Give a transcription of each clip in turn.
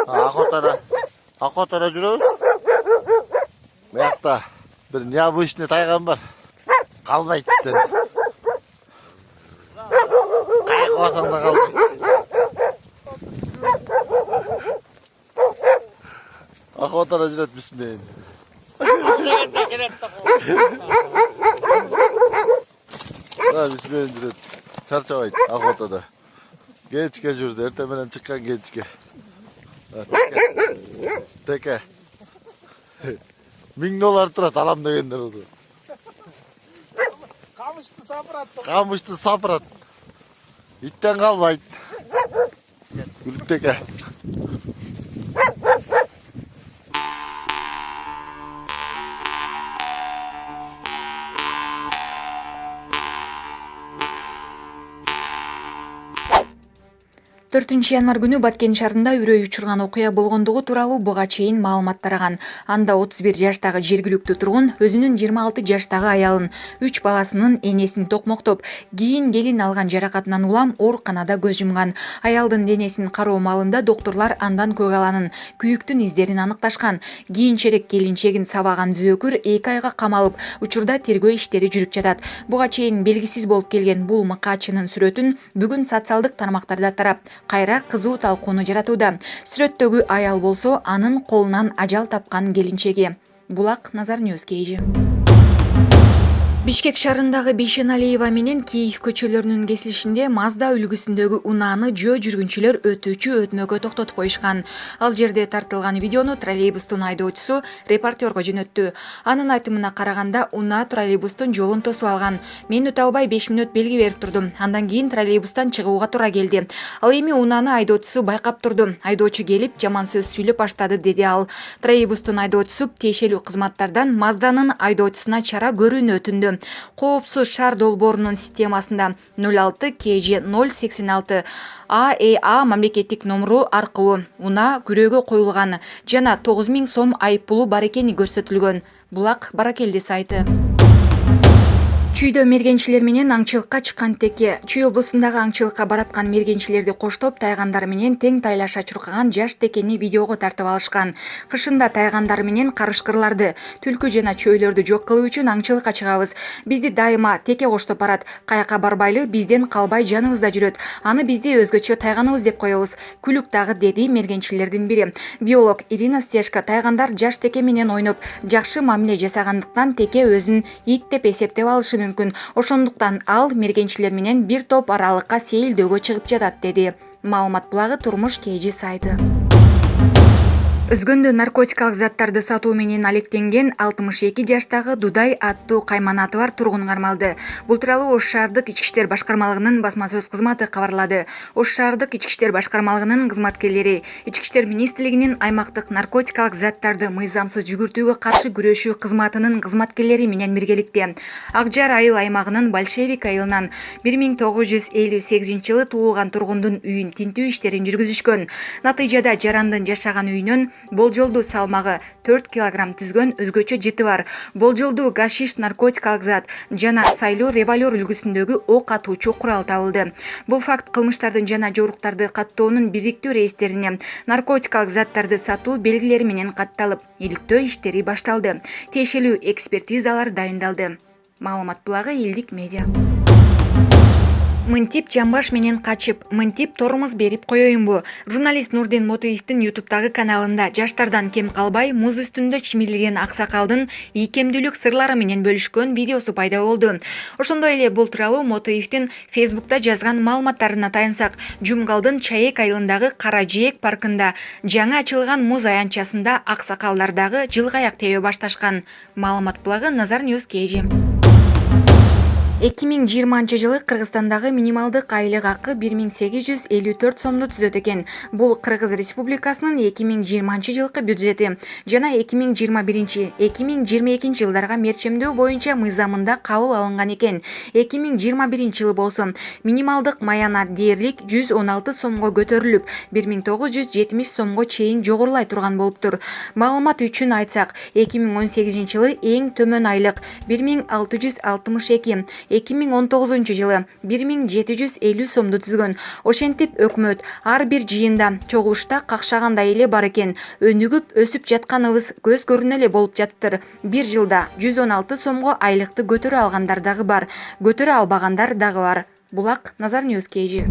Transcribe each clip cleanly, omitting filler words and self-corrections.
Охотада жүрөбүз. Буякта бир необычный тайган бар. Калбайт сен. Кайкыбасаң да калбайт. Охотада жүрөтмүш мен. Бизмен жүрөт. Чарчабайт охотада. Кечке жүрдү, эртең менен чыккан кечке. Теке. $1000 турат алам дегендер болду. Камышты сапырат. Иттен калбайт. Күлүктеке. 4 январ күнү Баткен шаарында үрөй учурган окуя болгондугу тууралуу буга чейин маалымат тараган. Анда 31 жаштагы жергиликтүү тургун өзүнүн 26 жаштагы аялын, 3 баласынын энесин токмоктоп, кийин келин алган жаракатынан улам ооруканада көз жумган. Аялдын денесин кароо маалында докторлор андан көгаланын, күйүктүн издерин аныкташкан. Кийинчерээк келинчегин сабаган зөөкүр 2 айга камалып, учурда тергөө иштери жүрүп жатат. Буга чейин белгисиз болуп келген бул макаачынын сүрөтүн бүгүн социалдык тармактарда тарап, кайра кызуу талкууну жаратууда. Сүрөттөгү аял болсо анын колунан ажал тапкан келинчеги. Булак Назар Ньюс Кейжи. Бишкек шаарындагы Бейшеналиева менен Киев көчөлөрүнүн кесилишинде Мазда үлгүсүндөгү унааны жөө жүргүнчүлөр өтүүчү өтмөгө токтотуп коюшкан. Ал жерде тартылган видеону троллейбустун айдоочусу репортерго жөнөттү. Анын айтымына караганда, унаа троллейбустун жолун тосуп алган. Мен өтө албай 5 мүнөт белги берип турдум. Андан кийин троллейбустан чыгууга туура келди. Ал эми унааны айдоочусу байкап турду. Айдоочу келип, жаман сөз сүйлөп баштады, деди ал. Троллейбустун айдоочусу тиешелүү кызматтардан Мазданын айдоочусуна чара көрүүнү өтүндү. Коопсуз шаар долбоорунун системасында 06 КЖ 086 АЭА мамлекеттик номеру аркылуу унаа күрөөгө коюлган жана 9000 сом айыппулу бар экени көрсөтүлгөн. Булак Баракелди сайты. Чүйдө мергенчилер менен аңчылыкка чыккан теке. Чүй облусундагы аңчылыкка бараткан мергенчилерди коштоп тайгандар менен тең тайлаша чуркаган жаш текени видеого тартып алышкан. Кышында тайгандар менен карышкырларды, түлкү жана чөйлөрдү жок кылуу үчүн аңчылыкка чыгабыз. Бизди дайыма теке коштоп барат. Каяка барбайлы бизден калбай жаныбызда жүрөт. Аны бизди өзгөчө тайганыбыз деп коебуз. Күлүк дагы, деди мергенчилердин бири. Биолог Ирина Стешка тайгандар жаш теке менен ойноп, жакшы мамиле жасагандыктан теке өзүн ит деп эсептеп алышы мүмкүн. Ошондуктан ал мергенчилер менен бир топ аралыкка сейилдөөгө чыгып жатат, деди. Маалымат булагы Турмуш Кейжи сайты. Өзгөндө наркотикалык заттарды сатуу менен алектенген 62 жаштагы Дудай аттуу кайманаты бар тургун кармалды. Бул тууралуу Ош шаардык ички иштер башкармалыгынын басма сөз кызматы кабарлады. Ош шаардык ички иштер башкармалыгынын кызматкерлери Ички иштер министрлигинин аймактык наркотикалык заттарды мыйзамсыз жүгүртүүгө каршы күрөшүү кызматынын кызматкерлери менен биргеликте Ак Жар айыл аймагынын Большевик айылынан 1958-жылы туулган тургундун үйүн тинтүү иштерин жүргүзүшкөн. Натыйжада жарандын жашаган үйүнөн болжолдуу салмагы 4 килограмм түзгөн өзгөчө жыты бар, болжолдуу гашиш наркотикалык зат жана сайлуу револьвер үлгүсүндөгү ок атуучу курал табылды. Бул факт кылмыштардын жана жоруктарды каттоонун бириктүү рейстерине наркотикалык заттарды сатуу белгилери менен катталып, иликтөө иштери башталды. Тиешелүү экспертизалар дайындалды. Маалымат булагы Элдик медиа. Мынтип жамбаш менен качып, мынтип тормуз берип коеюнбу? Журналист Нурдин Мотуевдин YouTube'дагы каналында жаштардан кем калбай муз үстүндө чимирлеген аксакалдын ийкемдүүлүк сырлары менен бөлүшкөн видеосу пайда болду. Ошондой эле бул тууралуу Мотуевдин Facebook'та жазган маалыматтарына таянсак, Жумгалдын Чаек айылындагы Кара Жээк паркында жаңы ачылган муз аянтчасында аксакалдар дагы жылгаяк тебе башташкан. Маалымат булагы Назар Ньюс Кейжи. 2020-жылы Кыргызстандагы минималдык айлык акы 1854 сомду түзөт экен. Бул Кыргыз Республикасынын 2020-жылкы бюджети жана 2021-2022 жылдарга мерчемдөө боюнча мыйзамында кабыл алынган экен. 2021-жылы болсо минималдык маянат дээрлик 116 сомго көтөрүлүп, 1970 сомго чейин жогорулай турган болуптур. Маалымат үчүн айтсак, 2018-жылы эң төмөн айлык 1662, 2019-жылы 1750 сомду түзгөн. Ошентип өкмөт ар бир жыйында чогулушта какшагандай эле бар экен. Өнүгүп өсүп жатканыбыз көз көрүнө эле болуп жаттыр. Бир жылда 116 сомго айлыкты көтөрө алгандар дагы бар, көтөрө албагандар дагы бар. Булак Назар Ньюс KG.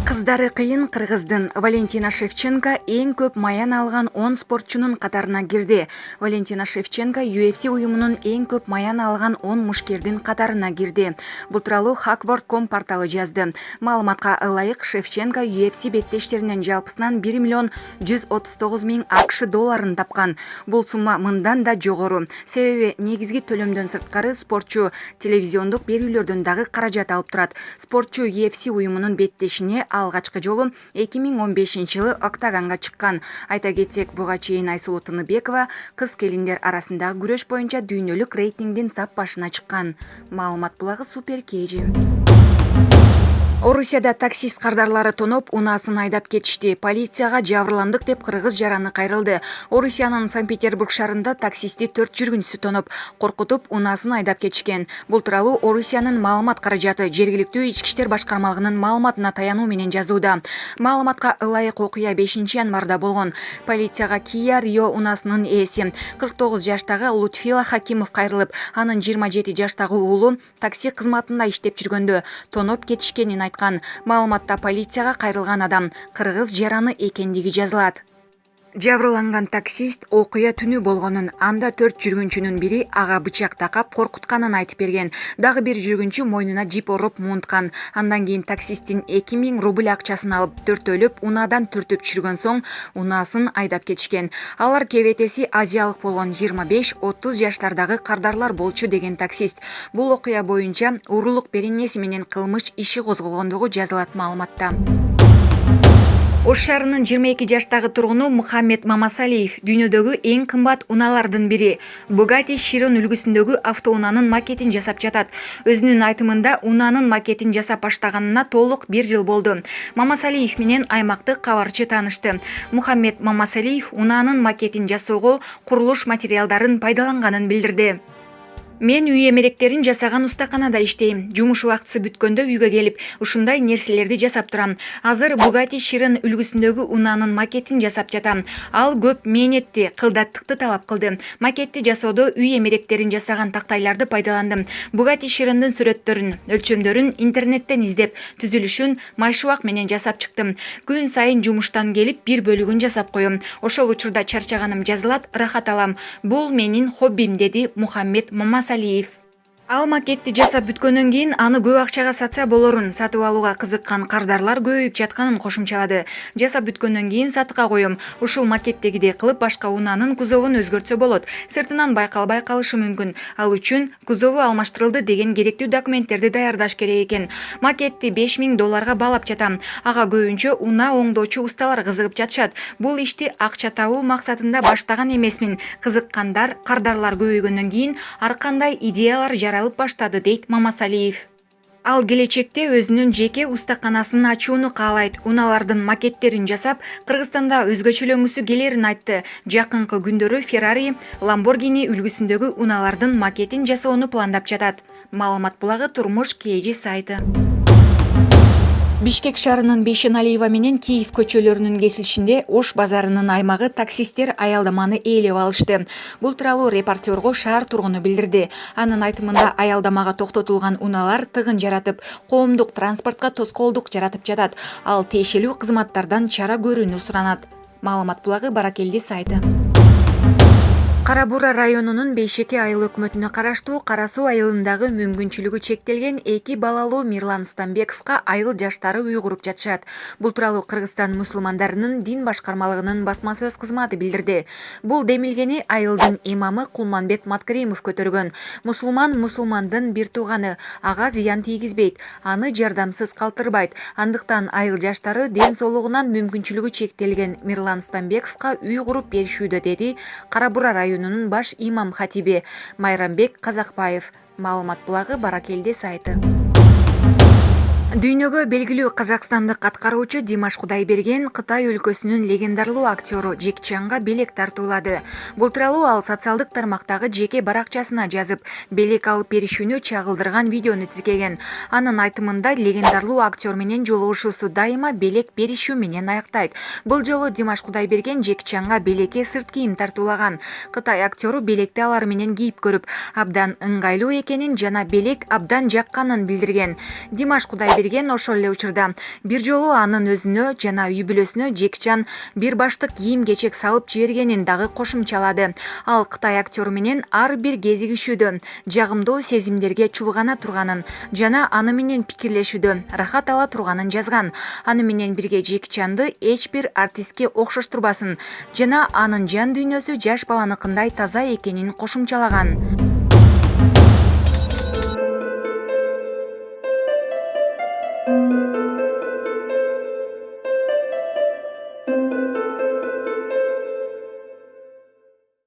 Кыздары кыйын кыргыздын Валентина Шевченко эң көп маян алган 10 спортчунун катарына кирди. Валентина Шевченко UFC уюмунун эң көп маян алган 10 мушкердин катарына кирди. Бул тууралуу Hackworth.com порталы жазды. Маалыматка ылайык, Шевченко UFC беттештеринен жалпысынан 1 миллион 139 миң АКШ долларын тапкан. Бул сумма мындан да жогору. Себеби негизги төлөмдөн сырткары спортчу телевизиондук берүүлөрдөн дагы каражат алып турат. Спортчу UFC уюмунун беттешине алгачкы жолу 2015-жылы октагонго чыккан. Айта кетсек, буга чейин Айсулуу Тыныбекова кыз келиндер арасындагы күрөш боюнча дүйнөлүк рейтингдин сап башына чыккан. Маалымат булагы Супер KG. Орусияда таксист кардарлары тоноп, унаасын айдап кетишти. Полицияга жабырландык деп кыргыз жараны кайрылды. Орусиянын Санкт-Петербург шаарында таксисти 4 жүргүнчүсү тоноп, коркутуп, унаасын айдап кетишкен. Бул тууралуу Орусиянын маалымат каражаты жергиликтүү ички иштер башкармалыгынын маалыматына таянуу менен жазууда. Маалыматка ылайык окуя 5-январда болгон. Полицияга Kia Rio унаасынын ээси 49 жаштагы Лутфила Хакимов кайрылып, анын 27 жаштагы уулу такси кызматында иштеп жүргөндө тоноп кетишкенин айткан. Маалыматта полицияга кайрылган адам кыргыз жараны экендиги жазылат. Жабырланган таксист окуя түнү болгонун, анда 4 жүргүнчүнүн бири ага бычак такап коркутканын айтып берген. Дагы бир жүргүнчү мойнуна жип ороп муунткан. Андан кийин таксисттин 2000 рубль акчасын алып, төртөөлөп унаадан түртүп жүргөн соң унаасын айдап кетишкен. Алар кебетеси азиялык болгон 25-30 жаштардагы кардарлар болчу деген таксист. Бул окуя боюнча уурулук беренеси менен кылмыш иши козголгондугу жазылат маалыматта. Ош шаарынын 22 жаштагы тургуну Мухаммед Мамасалиев дүйнөдөгү эң кымбат унаалардын бири. Bugatti Chiron үлгүсүндөгү автоунаанын макетин жасап жатат. Өзүнүн айтымында унаанын макетин жасап баштаганына толук 1 жыл болду. Мамасалиев менен аймактык кабарчы таанышты. Мухаммед Мамасалиев унаанын макетин жасоого курулуш материалдарын пайдаланганын билдирди. Мен үй эмеректерин жасаган устаканада иштейм. Жумуш убактысы бүткөндө үйгө келип, ушундай нерселерди жасап турам. Азыр Bugatti Chiron үлгүсүндөгү унаанын макетин жасап жатам. Ал көп мээнетти, кылдаттыкты талап кылды. Макетти жасоодо үй эмеректерин жасаган тактайларды пайдаландым. Bugatti Chiron'дун сүрөттөрүн, өлчөмдөрүн интернеттен издеп, түзүлүшүн майшубак менен жасап чыктым. Күн сайын жумуштан келип бир бөлүгүн жасап коем. Ошол учурда чарчаганым жазылат, рахат алам. Бул менин хоббим, деди Мухаммед Мамасалиев. Ал макетти жасап бүткөндөн кийин аны көп акчага сатса болорун, сатып алууга кызыккан кардарлар көбөйүп жатканын кошумчалады. Жасап бүткөндөн кийин сатыкка коем. Ушул макеттегидей кылып башка унаанын кузовун өзгөртсө болот. Сыртынан байкалбай калышы мүмкүн. Ал үчүн кузову алмаштырылды деген керектүү документтерди даярдаш керек экен. Макетти $5000 баалап жатам. Ага көбүнчө унаа оңдоочу усталар кызыгып жатышат. Бул ишти акча табуу максатында баштаган эмесмин. Кызыккандар, кардарлар көбөйгөндөн кийин ар кандай идеялар алып баштады, дейт Мамасалиев. Ал келечекте өзүнүн жеке устаканасын ачууну каалайт. Унаалардын макеттерин жасап, Кыргызстанда өзгөчөлөнгүсү келерин айтты. Жакынкы күндөрү Ferrari, Lamborghini үлгүсүндөгү унаалардын макетин жасоону пландап жатат. Маалымат булагы Турмуш KG сайты. Бишкек шаарынын Бейшеналиева менен Киев көчөлөрүнүн кесилишинде Ош базарынын аймагы таксисттер аялдаманы ээлеп алышты. Бул тууралуу репортерго шаар тургуну билдирди. Анын айтымында аялдамага токтотулган унаалар тыгын жаратып, коомдук транспортко тоскоолдук жаратып жатат. Ал тиешелүү кызматтардан чара көрүүнү суранат. Маалымат булагы Баракелди сайты. Кара Бура районунун Бейшеке айыл өкмөтүнө караштуу Кара Суу айылындагы мүмкүнчүлүгү чектелген 2 балалуу Мирлан Стамбековго айыл жаштары үй куруп жатышат. Бул тууралуу Кыргызстан мусулмандарынын дин башкармалыгынын басма сөз кызматы билдирди. Бул демилгени айылдын имамы Кулманбет Маткаримов көтөргөн. Мусулмандын бир тууганы, ага зыян тийгизбейт, аны жардамсыз калтырбайт. Андыктан айыл жаштары ден соолугунан мүмкүнчүлүгү чектелген Мирлан Стамбековго үй куруп беришүүдө, деди Кара Бура районунун баш имам хатиби Майрамбек Казакбаев. Маалымат булагы Баракелди сайты. Дүйнөгө белгилүү казакстандык аткаруучу Димаш Кудайберген Кытай өлкөсүнүн легендарлуу актёру Джеки Чанга белек тартуулады. Бул тууралуу ал социалдык тармактагы жеке баракчасына жазып, белек алып беришүүнү чагылдырган видеону тиркеген. Анын айтымында легендарлуу актер менен жолугушуусу дайыма белек беришүү менен аяктайт. Бул жолу Димаш Кудайберген Джеки Чанга белекке сырт кийим тартуулаган. Кытай актеру белекти алар менен кийип көрүп, абдан ыңгайлуу экенин жана белек абдан жакканын билдирген. Димаш Кудайберген ошол эле учурда бир жолу анын өзүнө жана үй бүлөсүнө Джеки Чан бир баштык кийим-кечек салып жибергенин дагы кошумчалады. Ал Кытай актеру менен ар бир кезигишүүдө жагымдуу сезимдерге чулгана турганын жана аны менен пикирлешүүдө рахат ала турганын жазган. Аны менен бирге Джеки Чанды эч бир артистке окшоштурбасын жана анын жан дүйнөсү жаш баланыкындай таза экенин кошумчалаган.